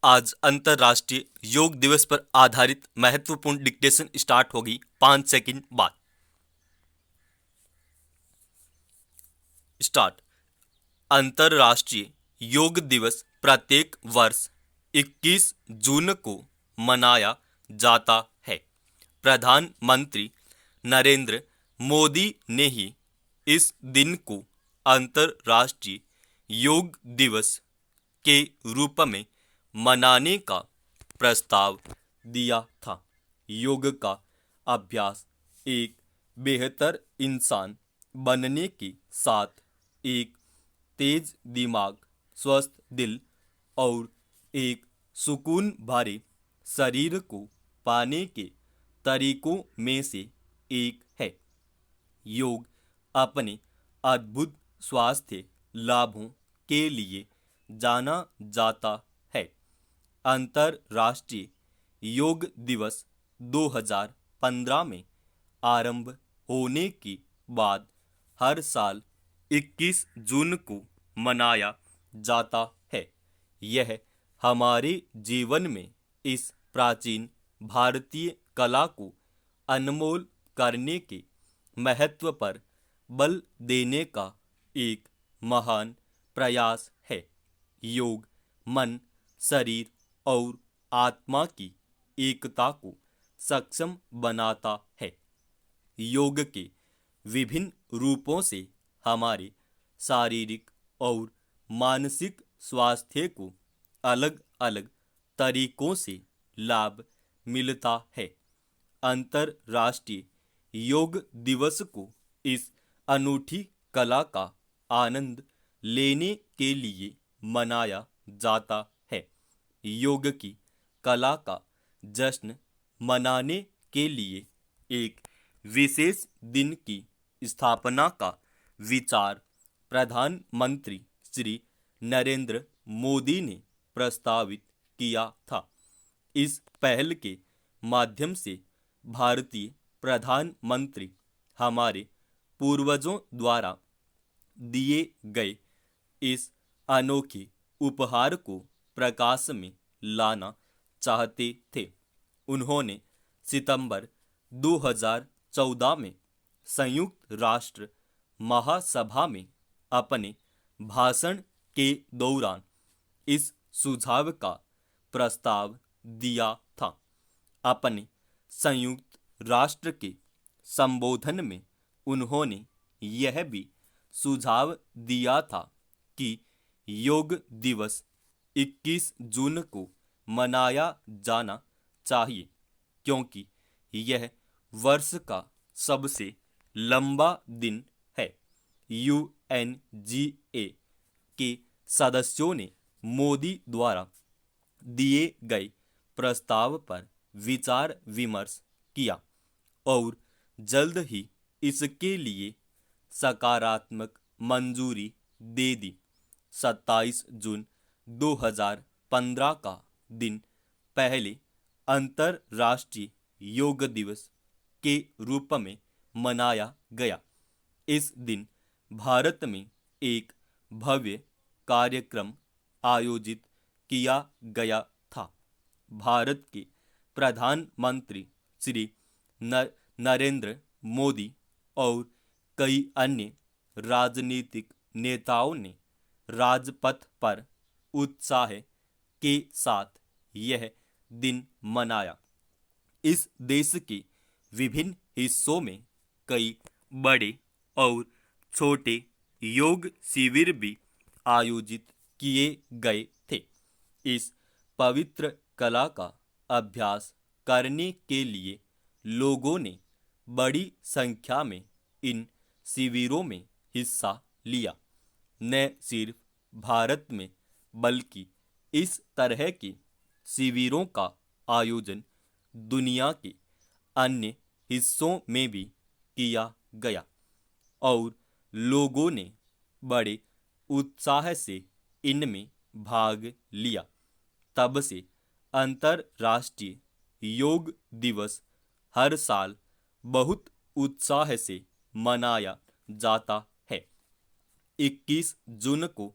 आज अंतर्राष्ट्रीय योग दिवस पर आधारित महत्वपूर्ण डिक्टेशन स्टार्ट होगी 5 सेकंड बाद। स्टार्ट। अंतर्राष्ट्रीय योग दिवस प्रत्येक वर्ष 21 जून को मनाया जाता है। प्रधानमंत्री नरेंद्र मोदी ने ही इस दिन को अंतर्राष्ट्रीय योग दिवस के रूप में मनाने का प्रस्ताव दिया था। योग का अभ्यास एक बेहतर इंसान बनने के साथ एक तेज दिमाग, स्वस्थ दिल और एक सुकून भरे शरीर को पाने के तरीकों में से एक है। योग अपने अद्भुत स्वास्थ्य लाभों के लिए जाना जाता है। अंतर्राष्ट्रीय योग दिवस 2015 में आरंभ होने के बाद हर साल 21 जून को मनाया जाता है। यह हमारे जीवन में इस प्राचीन भारतीय कला को अनमोल करने के महत्व पर बल देने का एक महान प्रयास है। योग मन, शरीर और आत्मा की एकता को सक्षम बनाता है। योग के विभिन्न रूपों से हमारे शारीरिक और मानसिक स्वास्थ्य को अलग अलग तरीकों से लाभ मिलता है। अंतर्राष्ट्रीय योग दिवस को इस अनूठी कला का आनंद लेने के लिए मनाया जाता है। योग की कला का जश्न मनाने के लिए एक विशेष दिन की स्थापना का विचार प्रधानमंत्री श्री नरेंद्र मोदी ने प्रस्तावित किया था। इस पहल के माध्यम से भारतीय प्रधानमंत्री हमारे पूर्वजों द्वारा दिए गए इस अनोखे उपहार को प्रकाश में लाना चाहते थे। उन्होंने सितंबर 2014 में संयुक्त राष्ट्र महासभा में अपने भाषण के दौरान इस सुझाव का प्रस्ताव दिया था। अपने संयुक्त राष्ट्र के संबोधन में उन्होंने यह भी सुझाव दिया था कि योग दिवस 21 जून को मनाया जाना चाहिए, क्योंकि यह वर्ष का सबसे लंबा दिन है। UNGA के सदस्यों ने मोदी द्वारा दिए गए प्रस्ताव पर विचार विमर्श किया और जल्द ही इसके लिए सकारात्मक मंजूरी दे दी। 27 जून 2015 का दिन पहले अंतर्राष्ट्रीय योग दिवस के रूप में मनाया गया। इस दिन भारत में एक भव्य कार्यक्रम आयोजित किया गया था। भारत के प्रधानमंत्री श्री नरेंद्र मोदी और कई अन्य राजनीतिक नेताओं ने राजपथ पर उत्साह के साथ यह दिन मनाया। इस देश के विभिन्न हिस्सों में कई बड़े और छोटे योग शिविर भी आयोजित किए गए थे। इस पवित्र कला का अभ्यास करने के लिए लोगों ने बड़ी संख्या में इन शिविरों में हिस्सा लिया। न सिर्फ भारत में बल्कि इस तरह के शिविरों का आयोजन दुनिया के अन्य हिस्सों में भी किया गया और लोगों ने बड़े उत्साह से इनमें भाग लिया। तब से अंतर्राष्ट्रीय योग दिवस हर साल बहुत उत्साह से मनाया जाता है। 21 जून को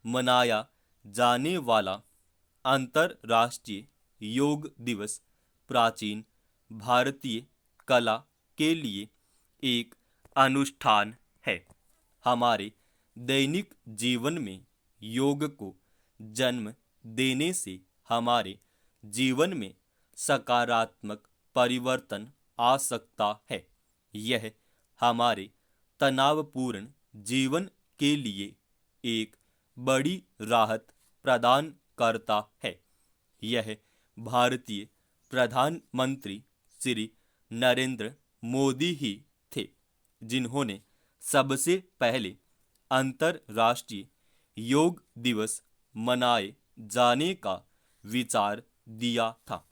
मनाया जाने वाला अंतर्राष्ट्रीय योग दिवस प्राचीन भारतीय कला के लिए एक अनुष्ठान है। हमारे दैनिक जीवन में योग को जन्म देने से हमारे जीवन में सकारात्मक परिवर्तन आ सकता है। यह हमारे तनावपूर्ण जीवन के लिए एक बड़ी राहत प्रदान करता है। यह भारतीय प्रधानमंत्री श्री नरेंद्र मोदी ही थे जिन्होंने सबसे पहले अंतर्राष्ट्रीय योग दिवस मनाए जाने का विचार दिया था।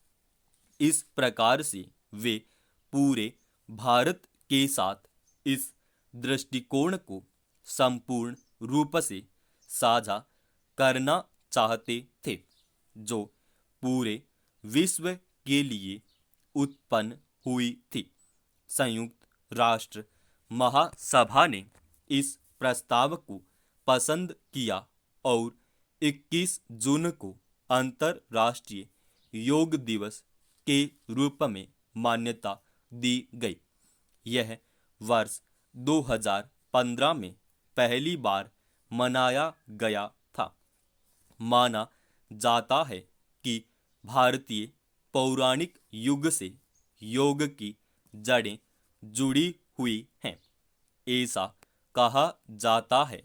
इस प्रकार से वे पूरे भारत के साथ इस दृष्टिकोण को संपूर्ण रूप से साझा करना चाहते थे, जो पूरे विश्व के लिए उत्पन्न हुई थी। संयुक्त राष्ट्र महासभा ने इस प्रस्ताव को पसंद किया और 21 जून को अंतर्राष्ट्रीय योग दिवस के रूप में मान्यता दी गई। यह वर्ष 2015 में पहली बार मनाया गया था। माना जाता है कि भारतीय पौराणिक युग से योग की जड़ें जुड़ी हुई हैं। ऐसा कहा जाता है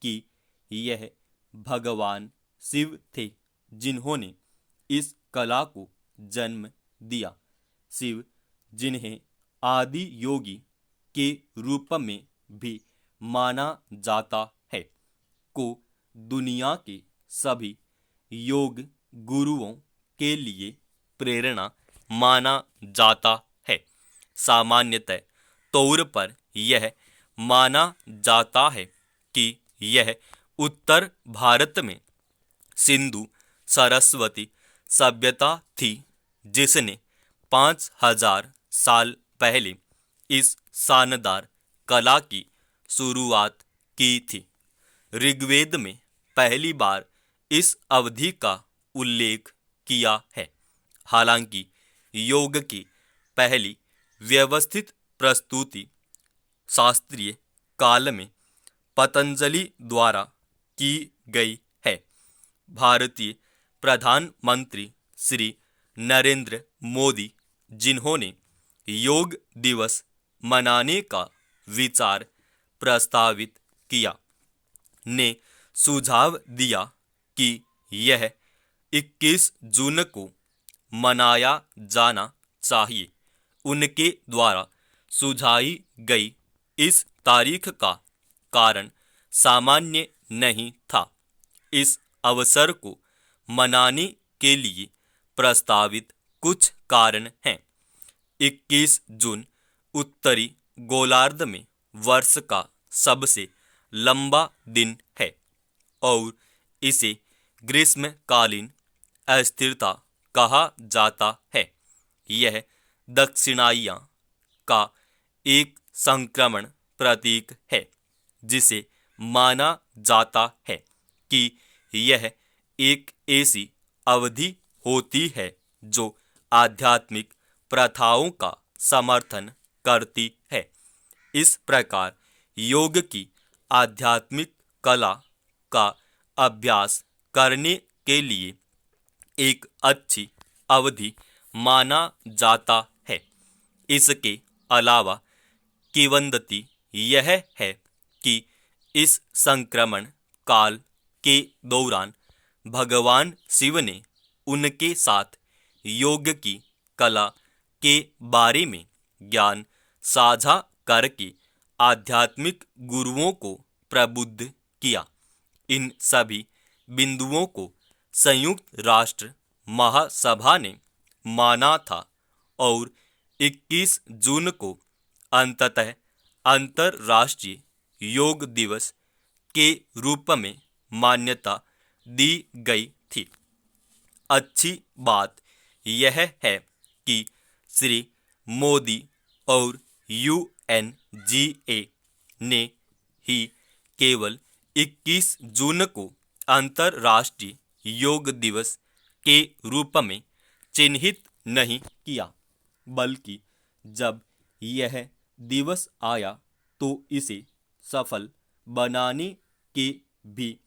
कि यह भगवान शिव थे जिन्होंने इस कला को जन्म दिया। शिव, जिन्हें आदि योगी के रूप में भी माना जाता है, को दुनिया के सभी योग गुरुओं के लिए प्रेरणा माना जाता है। सामान्यतः तौर पर यह माना जाता है कि यह उत्तर भारत में सिंधु सरस्वती सभ्यता थी जिसने 5000 साल पहले इस शानदार कला की शुरुआत की थी। ऋग्वेद में पहली बार इस अवधि का उल्लेख किया है। हालांकि योग की पहली व्यवस्थित प्रस्तुति शास्त्रीय काल में पतंजलि द्वारा की गई है। भारतीय प्रधानमंत्री श्री नरेंद्र मोदी, जिन्होंने योग दिवस मनाने का विचार प्रस्तावित किया, ने सुझाव दिया कि यह 21 जून को मनाया जाना चाहिए। उनके द्वारा सुझाई गई इस तारीख का कारण सामान्य नहीं था। इस अवसर को मनाने के लिए प्रस्तावित कुछ कारण हैं। 21 जून उत्तरी गोलार्ध में वर्ष का सबसे लंबा दिन है और इसे ग्रीष्मकालीन अस्थिरता कहा जाता है। यह दक्षिणायन का एक संक्रमण प्रतीक है, जिसे माना जाता है कि यह एक ऐसी अवधि होती है जो आध्यात्मिक प्रथाओं का समर्थन करती है। इस प्रकार योग की आध्यात्मिक कला का अभ्यास करने के लिए एक अच्छी अवधि माना जाता है। इसके अलावा किंवदंती यह है कि इस संक्रमण काल के दौरान भगवान शिव ने उनके साथ योग की कला के बारे में ज्ञान साझा करके आध्यात्मिक गुरुओं को प्रबुद्ध किया। इन सभी बिंदुओं को संयुक्त राष्ट्र महासभा ने माना था और 21 जून को अंततः अंतर्राष्ट्रीय योग दिवस के रूप में मान्यता दी गई थी। अच्छी बात यह है कि श्री मोदी और UNGA ने ही केवल 21 जून को अंतर्राष्ट्रीय योग दिवस के रूप में चिन्हित नहीं किया, बल्कि जब यह दिवस आया तो इसे सफल बनाने के भी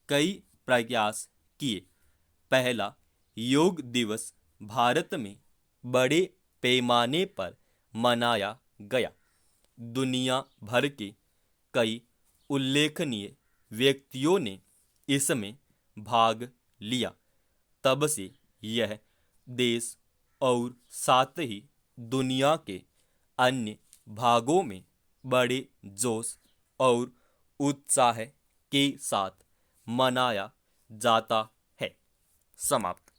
कई प्रयास किए। पहला योग दिवस भारत में बड़े पैमाने पर मनाया गया। दुनिया भर के कई उल्लेखनीय व्यक्तियों ने इसमें भाग लिया। तब से यह देश और साथ ही दुनिया के अन्य भागों में बड़े जोश और उत्साह के साथ मनाया जाता है। समाप्त।